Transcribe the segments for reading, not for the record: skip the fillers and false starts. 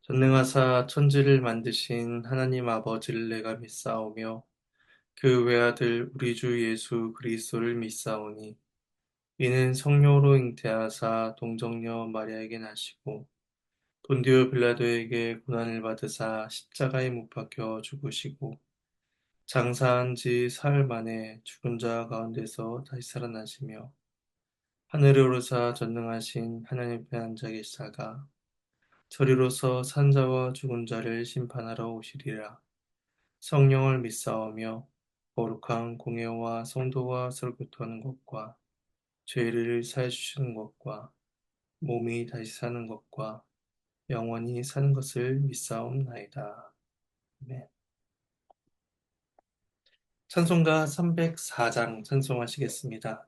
전능하사 천지를 만드신 하나님 아버지를 내가 믿사오며 그 외아들 우리 주 예수 그리스도를 믿사오니 이는 성령으로 잉태하사 동정녀 마리아에게 나시고 본디오 빌라도에게 고난을 받으사 십자가에 못 박혀 죽으시고 장사한 지 사흘 만에 죽은 자 가운데서 다시 살아나시며 하늘에 오르사 전능하신 하나님 편에 앉아 계시다가 저리로서 산자와 죽은 자를 심판하러 오시리라. 성령을 믿사오며 거룩한 공예와 성도와 서로 교통하는 것과 죄를 사해 주시는 것과 몸이 다시 사는 것과 영원히 사는 것을 믿사옵나이다. 아멘. 찬송가 304장 찬송하시겠습니다.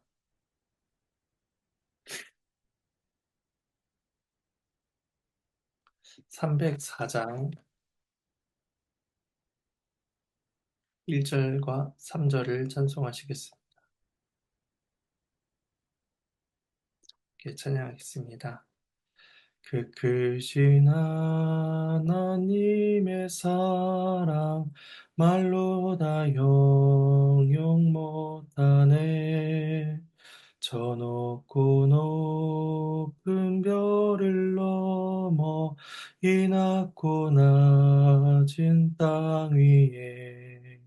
304장 1절과 3절을 찬송하시겠습니다. 찬양하겠습니다. 그 크신 하나님의 사랑 말로 다 형용 못하네. 저 높고 높은 별을 넘어 이 낮고 낮은 땅 위에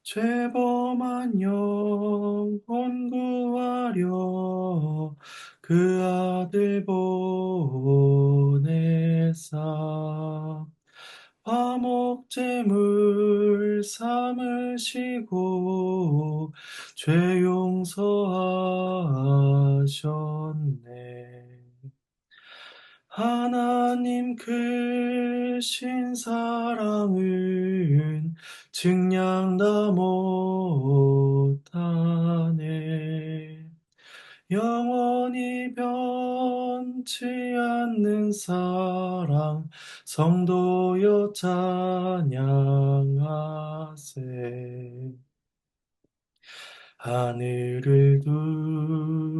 죄범한 영혼 구하려 그 아들 보내사 화목제물 삼으시고 죄 용서하셨네. 하나님 크신 사랑은 증량 다 못하네. 영원히 변치 않는 사랑 성도여 찬양하세. 하늘을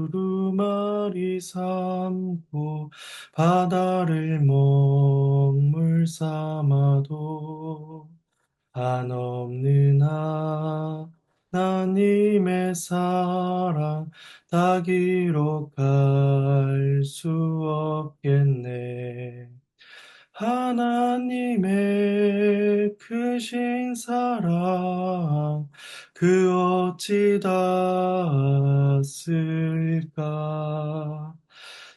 두루마리 삼고 바다를 먹물 삼아도 한없는 하나님의 사랑 다 기록할 수 없겠네. 하나님의 크신 사랑 그 어찌 닿았을까.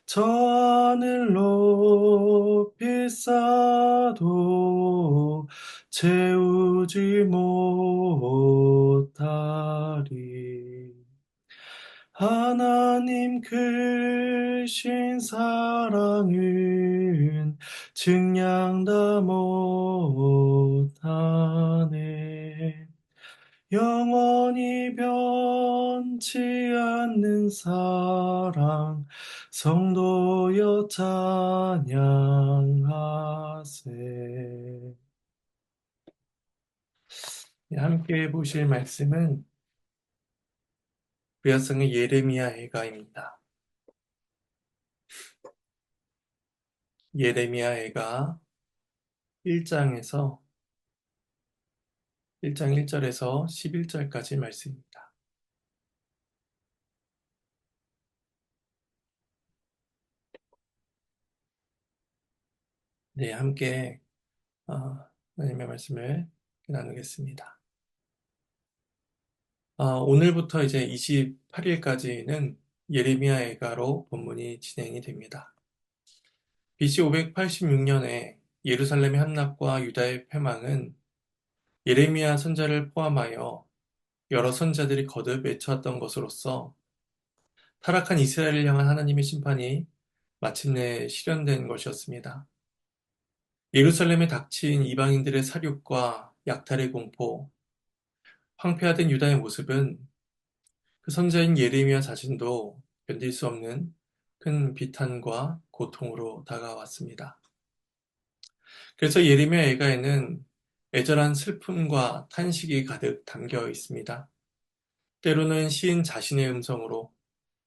저 하늘 높이 쌓아도 채우지 못하리. 하나님 크신 사랑은 증량 다 못하네. 영원히 변치 않는 사랑 성도여 찬양하세. 함께 보실 말씀은 구약성의 예레미야애가입니다. 예레미야애가 1장에서 1장 1절에서 11절까지 말씀입니다. 네, 함께 하나님의 말씀을 나누겠습니다. 오늘부터 이제 28일까지는 예레미야애가로 본문이 진행이 됩니다. BC 586년에 예루살렘의 함락과 유다의 패망은 예레미야 선자를 포함하여 여러 선자들이 거듭 외쳐왔던 것으로서 타락한 이스라엘을 향한 하나님의 심판이 마침내 실현된 것이었습니다. 예루살렘에 닥친 이방인들의 살육과 약탈의 공포, 황폐화된 유다의 모습은 그 선자인 예레미야 자신도 견딜 수 없는 큰 비탄과 고통으로 다가왔습니다. 그래서 예레미야 애가에는 애절한 슬픔과 탄식이 가득 담겨 있습니다. 때로는 시인 자신의 음성으로,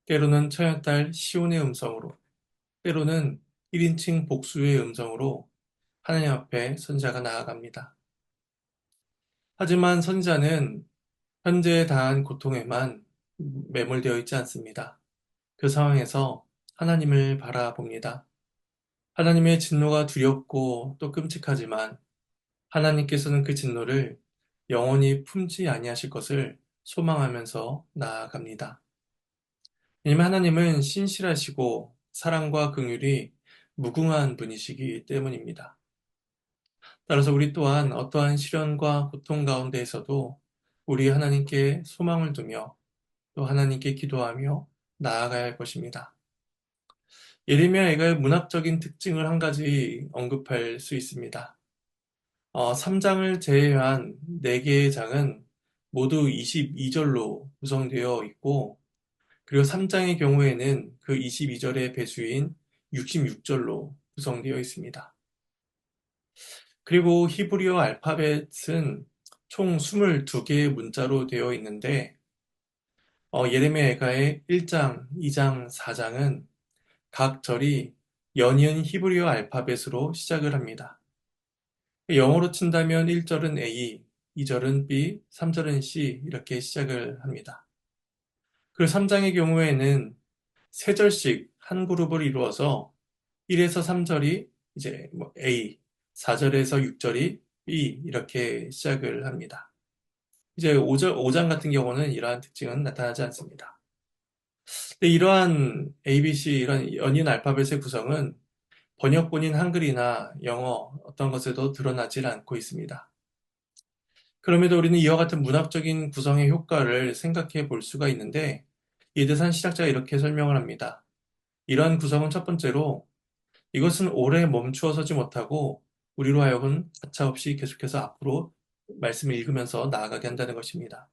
때로는 처녀딸 시온의 음성으로, 때로는 1인칭 복수의 음성으로 하나님 앞에 선지자가 나아갑니다. 하지만 선지자는 현재에 당한 고통에만 매몰되어 있지 않습니다. 그 상황에서 하나님을 바라봅니다. 하나님의 진노가 두렵고 또 끔찍하지만 하나님께서는 그 진노를 영원히 품지 아니하실 것을 소망하면서 나아갑니다. 왜냐하면 하나님은 신실하시고 사랑과 긍휼이 무궁한 분이시기 때문입니다. 따라서 우리 또한 어떠한 시련과 고통 가운데에서도 우리 하나님께 소망을 두며 또 하나님께 기도하며 나아가야 할 것입니다. 예레미야의 문학적인 특징을 한 가지 언급할 수 있습니다. 3장을 제외한 4개의 장은 모두 22절로 구성되어 있고, 그리고 3장의 경우에는 그 22절의 배수인 66절로 구성되어 있습니다. 그리고 히브리어 알파벳은 총 22개의 문자로 되어 있는데, 예레미야 애가의 1장, 2장, 4장은 각 절이 연이은 히브리어 알파벳으로 시작을 합니다. 영어로 친다면 1절은 A, 2절은 B, 3절은 C 이렇게 시작을 합니다. 그리고 3장의 경우에는 3절씩 한 그룹을 이루어서 1에서 3절이 이제 A, 4절에서 6절이 B 이렇게 시작을 합니다. 이제 5장 같은 경우는 이러한 특징은 나타나지 않습니다. 근데 이러한 ABC, 이런 연인 알파벳의 구성은 번역본인 한글이나 영어 어떤 것에도 드러나질 않고 있습니다. 그럼에도 우리는 이와 같은 문학적인 구성의 효과를 생각해 볼 수가 있는데, 이대산 시작자가 이렇게 설명을 합니다. 이러한 구성은 첫 번째로 이것은 오래 멈추어 서지 못하고 우리로 하여금 가차없이 계속해서 앞으로 말씀을 읽으면서 나아가게 한다는 것입니다.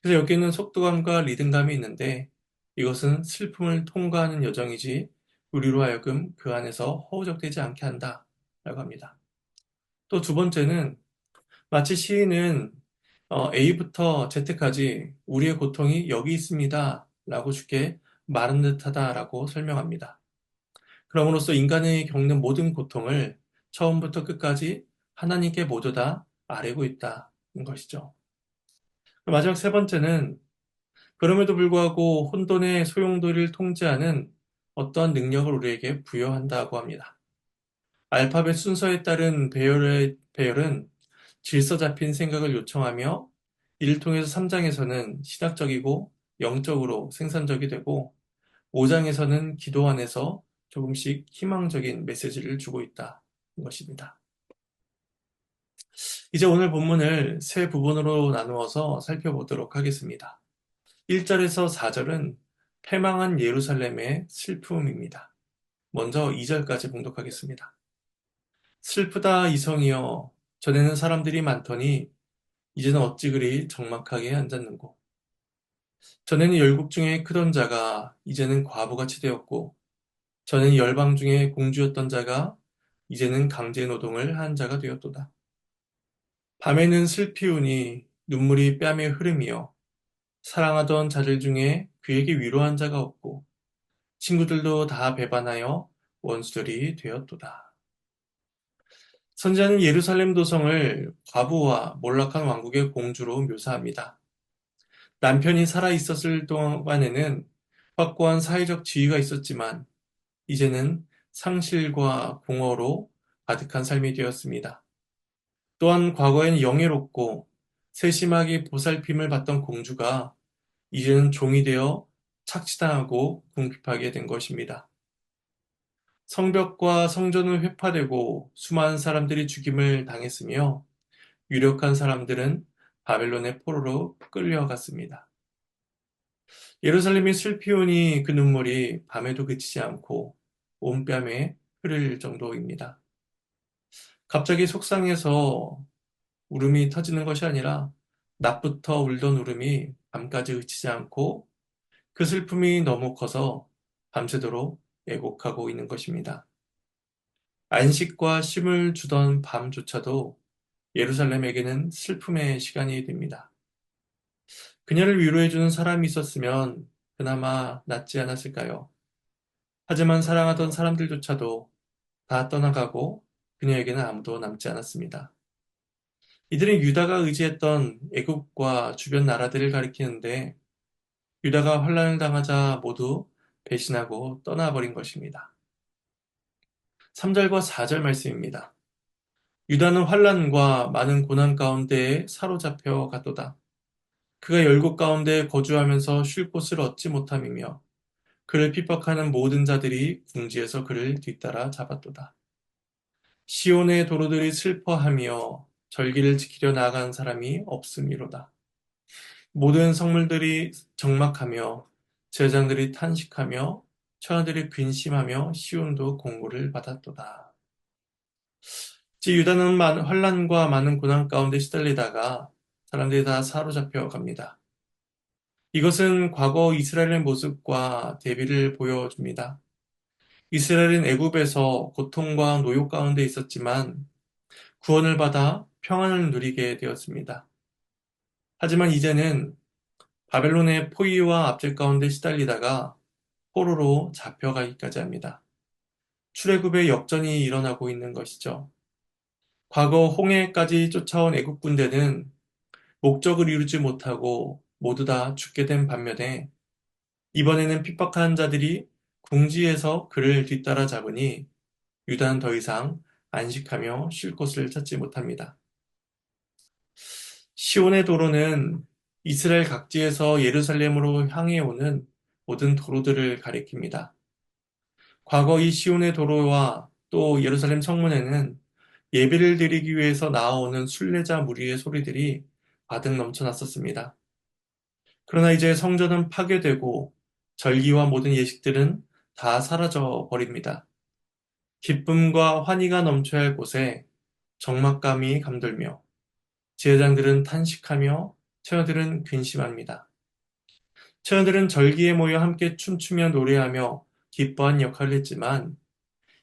그래서 여기는 속도감과 리듬감이 있는데 이것은 슬픔을 통과하는 여정이지 우리로 하여금 그 안에서 허우적대지 않게 한다라고 합니다. 또 두 번째는 마치 시인은 A부터 Z까지 우리의 고통이 여기 있습니다 라고 주께 말한 듯하다라고 설명합니다. 그럼으로써 인간이 겪는 모든 고통을 처음부터 끝까지 하나님께 모두 다 아뢰고 있다는 것이죠. 마지막 세 번째는 그럼에도 불구하고 혼돈의 소용돌이를 통제하는 어떠한 능력을 우리에게 부여한다고 합니다. 알파벳 순서에 따른 배열은 질서 잡힌 생각을 요청하며 이를 통해서 3장에서는 신학적이고 영적으로 생산적이 되고 5장에서는 기도 안에서 조금씩 희망적인 메시지를 주고 있다는 것입니다. 이제 오늘 본문을 세 부분으로 나누어서 살펴보도록 하겠습니다. 1절에서 4절은 패망한 예루살렘의 슬픔입니다. 먼저 2절까지 봉독하겠습니다. 슬프다 이성이여 전에는 사람들이 많더니 이제는 어찌 그리 적막하게 앉았는고. 전에는 열국 중에 크던 자가 이제는 과부같이 되었고 전에는 열방 중에 공주였던 자가 이제는 강제 노동을 한 자가 되었도다. 밤에는 슬피우니 눈물이 뺨에 흐름이여 사랑하던 자들 중에 그에게 위로한 자가 없고 친구들도 다 배반하여 원수들이 되었도다. 선지자는 예루살렘 도성을 과부와 몰락한 왕국의 공주로 묘사합니다. 남편이 살아 있었을 동안에는 확고한 사회적 지위가 있었지만 이제는 상실과 공허로 가득한 삶이 되었습니다. 또한 과거엔 영예롭고 세심하게 보살핌을 받던 공주가 이제는 종이 되어 착취당하고 궁핍하게 된 것입니다. 성벽과 성전은 회파되고 수많은 사람들이 죽임을 당했으며 유력한 사람들은 바벨론의 포로로 끌려갔습니다. 예루살렘이 슬피우니 그 눈물이 밤에도 그치지 않고 온 뺨에 흐를 정도입니다. 갑자기 속상해서 울음이 터지는 것이 아니라 낮부터 울던 울음이 밤까지 그치지 않고 그 슬픔이 너무 커서 밤새도록 애곡하고 있는 것입니다. 안식과 쉼을 주던 밤조차도 예루살렘에게는 슬픔의 시간이 됩니다. 그녀를 위로해주는 사람이 있었으면 그나마 낫지 않았을까요? 하지만 사랑하던 사람들조차도 다 떠나가고 그녀에게는 아무도 남지 않았습니다. 이들은 유다가 의지했던 애굽과 주변 나라들을 가리키는데 유다가 환란을 당하자 모두 배신하고 떠나버린 것입니다. 3절과 4절 말씀입니다. 유다는 환란과 많은 고난 가운데에 사로잡혀 갔도다. 그가 열국 가운데 거주하면서 쉴 곳을 얻지 못함이며 그를 핍박하는 모든 자들이 궁지에서 그를 뒤따라 잡았도다. 시온의 도로들이 슬퍼하며 절기를 지키려 나아간 사람이 없음이로다. 모든 성물들이 적막하며 제장들이 탄식하며 처녀들이 근심하며 시온도 공고를 받았도다. 지 유다는 환란과 많은 고난 가운데 시달리다가 사람들이 다 사로잡혀 갑니다. 이것은 과거 이스라엘의 모습과 대비를 보여줍니다. 이스라엘은 애굽에서 고통과 노역 가운데 있었지만 구원을 받아 평안을 누리게 되었습니다. 하지만 이제는 바벨론의 포위와 압제 가운데 시달리다가 포로로 잡혀가기까지 합니다. 출애굽의 역전이 일어나고 있는 것이죠. 과거 홍해까지 쫓아온 애국 군대는 목적을 이루지 못하고 모두 다 죽게 된 반면에 이번에는 핍박한 자들이 궁지에서 그를 뒤따라 잡으니 유다는 더 이상 안식하며 쉴 곳을 찾지 못합니다. 시온의 도로는 이스라엘 각지에서 예루살렘으로 향해 오는 모든 도로들을 가리킵니다. 과거 이 시온의 도로와 또 예루살렘 성문에는 예배를 드리기 위해서 나아오는 순례자 무리의 소리들이 가득 넘쳐났었습니다. 그러나 이제 성전은 파괴되고 절기와 모든 예식들은 다 사라져 버립니다. 기쁨과 환희가 넘쳐야 할 곳에 적막감이 감돌며 제사장들은 탄식하며 처녀들은 근심합니다. 처녀들은 절기에 모여 함께 춤추며 노래하며 기뻐한 역할을 했지만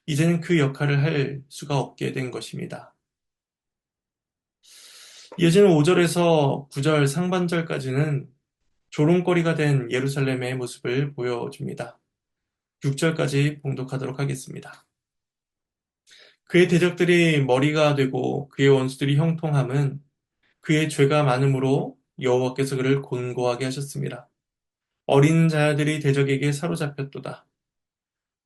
이제는 그 역할을 할 수가 없게 된 것입니다. 이어지는 5절에서 9절 상반절까지는 조롱거리가 된 예루살렘의 모습을 보여줍니다. 6절까지 봉독하도록 하겠습니다. 그의 대적들이 머리가 되고 그의 원수들이 형통함은 그의 죄가 많음으로 여호와께서 그를 곤고하게 하셨습니다. 어린 자녀들이 대적에게 사로잡혔도다.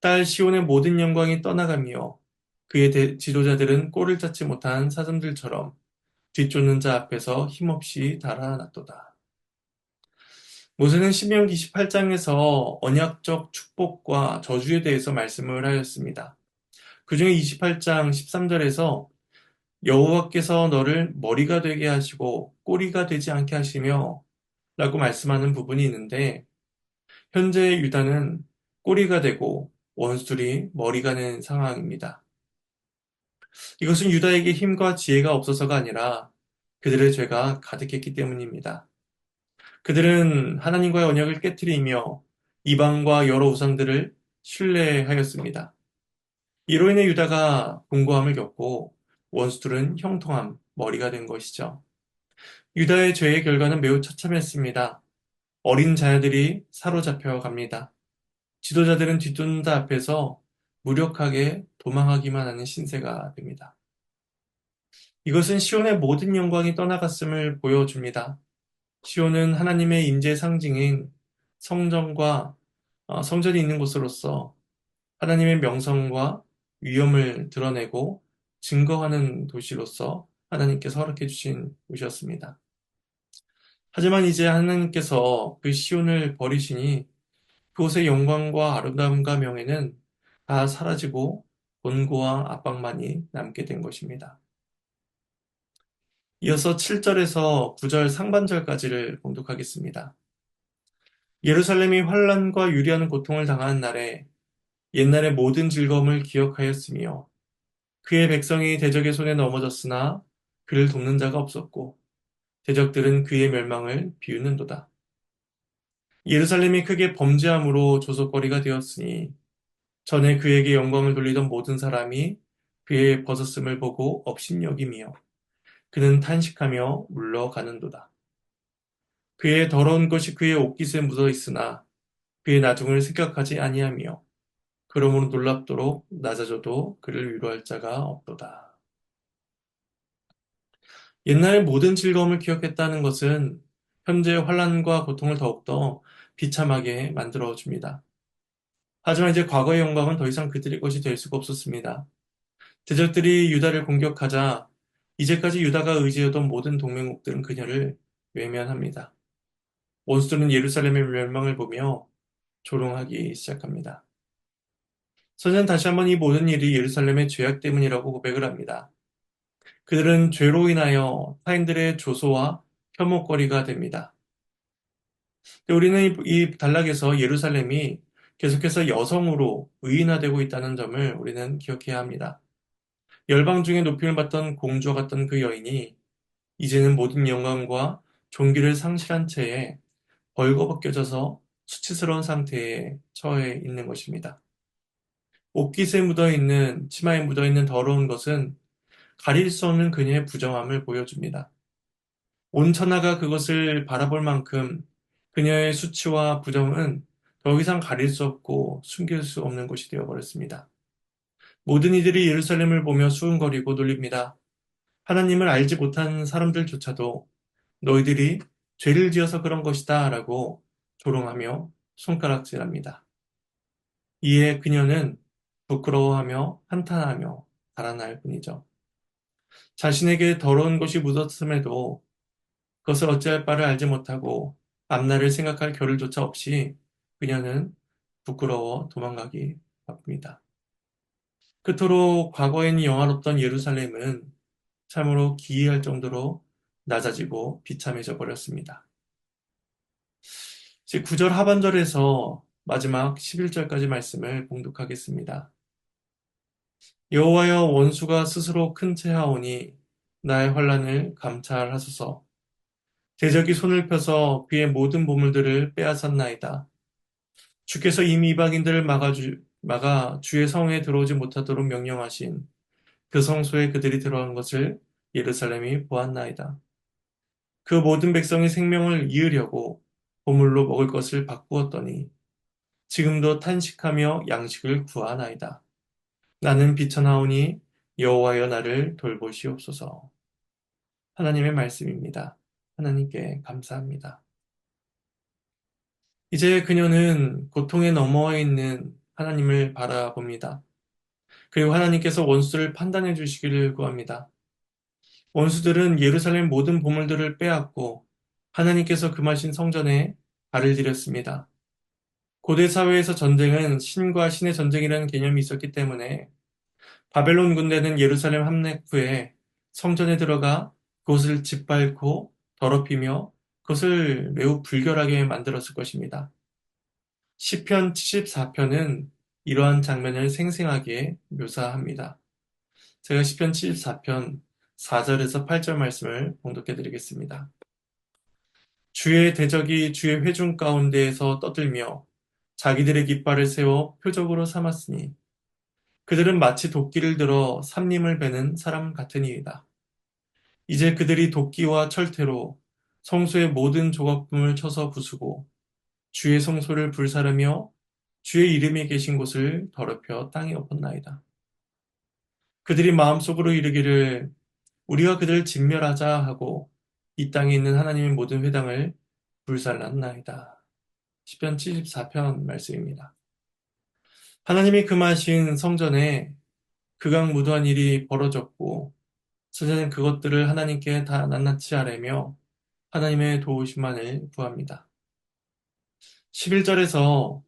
딸 시온의 모든 영광이 떠나가며 그의 지도자들은 꼴을 찾지 못한 사슴들처럼 뒤쫓는 자 앞에서 힘없이 달아났도다. 모세는 신명기 28장에서 언약적 축복과 저주에 대해서 말씀을 하였습니다. 그 중에 28장 13절에서 여호와께서 너를 머리가 되게 하시고 꼬리가 되지 않게 하시며 라고 말씀하는 부분이 있는데 현재 유다는 꼬리가 되고 원수들이 머리가 된 상황입니다. 이것은 유다에게 힘과 지혜가 없어서가 아니라 그들의 죄가 가득했기 때문입니다. 그들은 하나님과의 언약을 깨뜨리며 이방과 여러 우상들을 신뢰하였습니다. 이로 인해 유다가 공고함을 겪고 원수들은 형통함, 머리가 된 것이죠. 유다의 죄의 결과는 매우 처참했습니다. 어린 자녀들이 사로잡혀 갑니다. 지도자들은 뒤쫓는 자 앞에서 무력하게 도망하기만 하는 신세가 됩니다. 이것은 시온의 모든 영광이 떠나갔음을 보여줍니다. 시온은 하나님의 임재 상징인 성전과 성전이 있는 곳으로서 하나님의 명성과 위엄을 드러내고 증거하는 도시로서 하나님께서 허락해 주신 곳이었습니다. 하지만 이제 하나님께서 그 시온을 버리시니 그곳의 영광과 아름다움과 명예는 다 사라지고 곤고와 압박만이 남게 된 것입니다. 이어서 7절에서 9절 상반절까지를 봉독하겠습니다. 예루살렘이 환란과 유리하는 고통을 당하는 날에 옛날의 모든 즐거움을 기억하였으며 그의 백성이 대적의 손에 넘어졌으나 그를 돕는 자가 없었고 대적들은 그의 멸망을 비웃는도다. 예루살렘이 크게 범죄함으로 조속거리가 되었으니 전에 그에게 영광을 돌리던 모든 사람이 그의 벗었음을 보고 업신여김이요 그는 탄식하며 물러가는도다. 그의 더러운 것이 그의 옷깃에 묻어 있으나 그의 나중을 생각하지 아니하며 그러므로 놀랍도록 낮아져도 그를 위로할 자가 없도다. 옛날의 모든 즐거움을 기억했다는 것은 현재의 환란과 고통을 더욱더 비참하게 만들어 줍니다. 하지만 이제 과거의 영광은 더 이상 그들의 것이 될 수가 없었습니다. 대적들이 유다를 공격하자 이제까지 유다가 의지하던 모든 동맹국들은 그녀를 외면합니다. 원수들은 예루살렘의 멸망을 보며 조롱하기 시작합니다. 선지자는 다시 한번 이 모든 일이 예루살렘의 죄악 때문이라고 고백을 합니다. 그들은 죄로 인하여 타인들의 조소와 혐오거리가 됩니다. 우리는 이 단락에서 예루살렘이 계속해서 여성으로 의인화되고 있다는 점을 우리는 기억해야 합니다. 열방 중에 높임을 받던 공주와 같던 그 여인이 이제는 모든 영광과 존귀를 상실한 채에 벌거벗겨져서 수치스러운 상태에 처해 있는 것입니다. 옷깃에 묻어있는, 치마에 묻어있는 더러운 것은 가릴 수 없는 그녀의 부정함을 보여줍니다. 온 천하가 그것을 바라볼 만큼 그녀의 수치와 부정은 더 이상 가릴 수 없고 숨길 수 없는 것이 되어버렸습니다. 모든 이들이 예루살렘을 보며 수군거리고 놀립니다. 하나님을 알지 못한 사람들조차도 너희들이 죄를 지어서 그런 것이다 라고 조롱하며 손가락질합니다. 이에 그녀는 부끄러워하며 한탄하며 달아날 뿐이죠. 자신에게 더러운 것이 묻었음에도 그것을 어찌할 바를 알지 못하고 앞날을 생각할 겨를조차 없이 그녀는 부끄러워 도망가기 바쁩니다. 그토록 과거엔 영화롭던 예루살렘은 참으로 기이할 정도로 낮아지고 비참해져 버렸습니다. 이제 9절 하반절에서 마지막 11절까지 말씀을 봉독하겠습니다. 여호와여 원수가 스스로 큰 채하오니 나의 환난을 감찰하소서. 대적이 손을 펴서 그의 모든 보물들을 빼앗았나이다. 주께서 이미 이방인들을 막아 주의 성에 들어오지 못하도록 명령하신 그 성소에 그들이 들어간 것을 예루살렘이 보았나이다. 그 모든 백성이 생명을 이으려고 보물로 먹을 것을 바꾸었더니 지금도 탄식하며 양식을 구하나이다. 나는 비천하오니 여호와여 나를 돌보시옵소서. 하나님의 말씀입니다. 하나님께 감사합니다. 이제 그녀는 고통에 넘어와 있는 하나님을 바라봅니다. 그리고 하나님께서 원수를 판단해 주시기를 구합니다. 원수들은 예루살렘 모든 보물들을 빼앗고 하나님께서 금하신 성전에 발을 들였습니다. 고대 사회에서 전쟁은 신과 신의 전쟁이라는 개념이 있었기 때문에 바벨론 군대는 예루살렘 함락 후에 성전에 들어가 그것을 짓밟고 더럽히며 그것을 매우 불결하게 만들었을 것입니다. 시편 74편은 이러한 장면을 생생하게 묘사합니다. 제가 시편 74편 4절에서 8절 말씀을 봉독해 드리겠습니다. 주의 대적이 주의 회중 가운데에서 떠들며 자기들의 깃발을 세워 표적으로 삼았으니 그들은 마치 도끼를 들어 삼림을 베는 사람 같으니이다. 이제 그들이 도끼와 철퇴로 성소의 모든 조각품을 쳐서 부수고 주의 성소를 불사르며 주의 이름이 계신 곳을 더럽혀 땅에 엎었나이다. 그들이 마음속으로 이르기를 우리가 그들을 진멸하자 하고 이 땅에 있는 하나님의 모든 회당을 불살랐나이다. 시편 74편 말씀입니다. 하나님이 금하신 성전에 극악무도한 일이 벌어졌고 선생는 그것들을 하나님께 다 낱낱이 아뢰며 하나님의 도우심만을 구합니다. 11절에서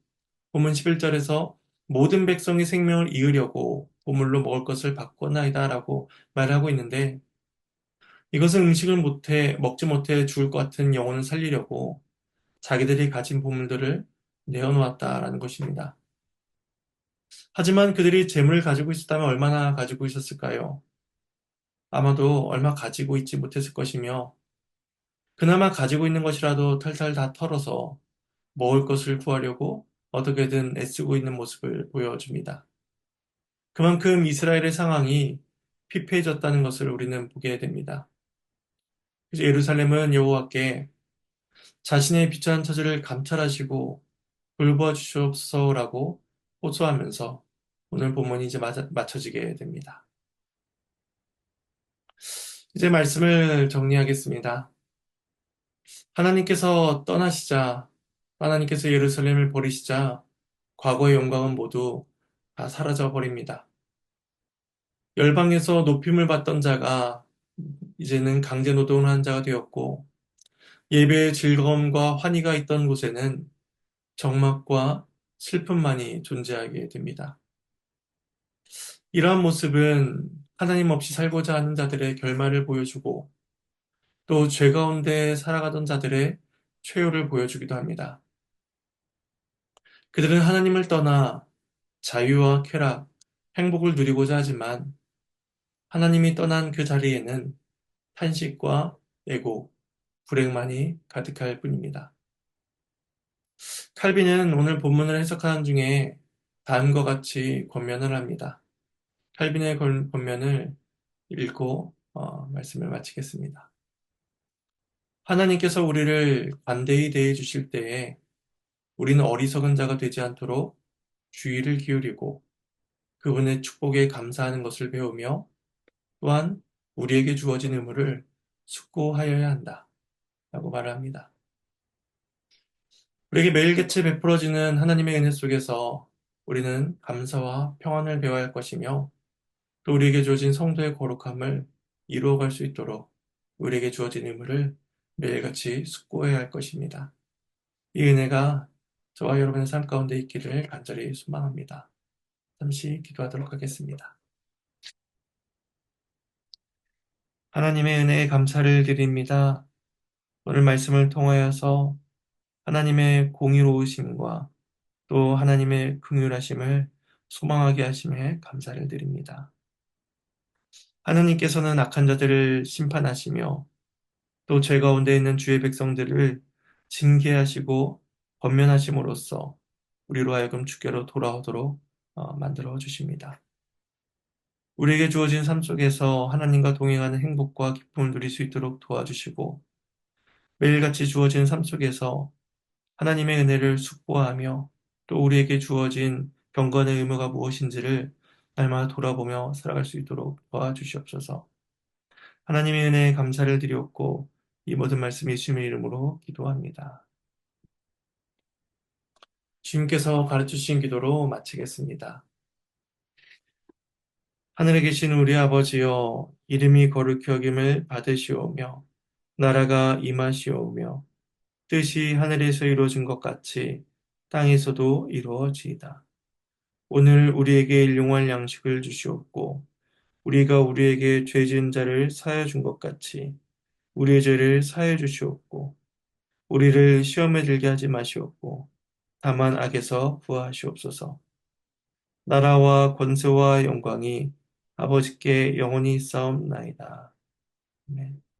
본문 11절에서 모든 백성이 생명을 이으려고 보물로 먹을 것을 바꾸나이다 라고 말하고 있는데 이것은 음식을 먹지 못해 죽을 것 같은 영혼을 살리려고 자기들이 가진 보물들을 내어놓았다라는 것입니다. 하지만 그들이 재물을 가지고 있었다면 얼마나 가지고 있었을까요? 아마도 얼마 가지고 있지 못했을 것이며 그나마 가지고 있는 것이라도 털털 다 털어서 먹을 것을 구하려고 어떻게든 애쓰고 있는 모습을 보여줍니다. 그만큼 이스라엘의 상황이 피폐해졌다는 것을 우리는 보게 됩니다. 그래서 예루살렘은 여호와께 자신의 비천한 처지를 감찰하시고 돌보아 주시옵소서라고 호소하면서 오늘 본문이 이제 마쳐지게 됩니다. 이제 말씀을 정리하겠습니다. 하나님께서 떠나시자, 하나님께서 예루살렘을 버리시자, 과거의 영광은 모두 다 사라져 버립니다. 열방에서 높임을 받던 자가 이제는 강제 노동한 자가 되었고, 예배의 즐거움과 환희가 있던 곳에는 적막과 슬픔만이 존재하게 됩니다. 이러한 모습은 하나님 없이 살고자 하는 자들의 결말을 보여주고 또 죄 가운데 살아가던 자들의 최후를 보여주기도 합니다. 그들은 하나님을 떠나 자유와 쾌락, 행복을 누리고자 하지만 하나님이 떠난 그 자리에는 탄식과 애고, 불행만이 가득할 뿐입니다. 칼빈은 오늘 본문을 해석하는 중에 다음과 같이 권면을 합니다. 칼빈의 권면을 읽고 말씀을 마치겠습니다. 하나님께서 우리를 관대히 대해 주실 때에 우리는 어리석은 자가 되지 않도록 주의를 기울이고 그분의 축복에 감사하는 것을 배우며 또한 우리에게 주어진 의무를 숙고하여야 한다. 라고 말합니다. 우리에게 매일같이 베풀어지는 하나님의 은혜 속에서 우리는 감사와 평안을 배워야 할 것이며 또 우리에게 주어진 성도의 거룩함을 이루어갈 수 있도록 우리에게 주어진 의무를 매일같이 숙고해야 할 것입니다. 이 은혜가 저와 여러분의 삶 가운데 있기를 간절히 소망합니다. 잠시 기도하도록 하겠습니다. 하나님의 은혜에 감사를 드립니다. 오늘 말씀을 통하여서 하나님의 공의로우심과 또 하나님의 긍휼하심을 소망하게 하심에 감사를 드립니다. 하나님께서는 악한 자들을 심판하시며 또 죄 가운데 있는 주의 백성들을 징계하시고 권면하심으로써 우리로 하여금 주께로 돌아오도록 만들어 주십니다. 우리에게 주어진 삶 속에서 하나님과 동행하는 행복과 기쁨을 누릴 수 있도록 도와주시고 매일같이 주어진 삶 속에서 하나님의 은혜를 숙고하며 또 우리에게 주어진 경건의 의무가 무엇인지를 날마다 돌아보며 살아갈 수 있도록 도와주시옵소서. 하나님의 은혜에 감사를 드리옵고 이 모든 말씀 예수님의 이름으로 기도합니다. 주님께서 가르치신 기도로 마치겠습니다. 하늘에 계신 우리 아버지여 이름이 거룩히 여김을 받으시오며 나라가 임하시오며 뜻이 하늘에서 이루어진 것 같이 땅에서도 이루어지이다. 오늘 우리에게 일용할 양식을 주시옵고 우리가 우리에게 죄 지은 자를 사하여 준 것 같이 우리의 죄를 사하여 주시옵고 우리를 시험에 들게 하지 마시옵고 다만 악에서 구하시옵소서. 나라와 권세와 영광이 아버지께 영원히 있사옵나이다. 아멘.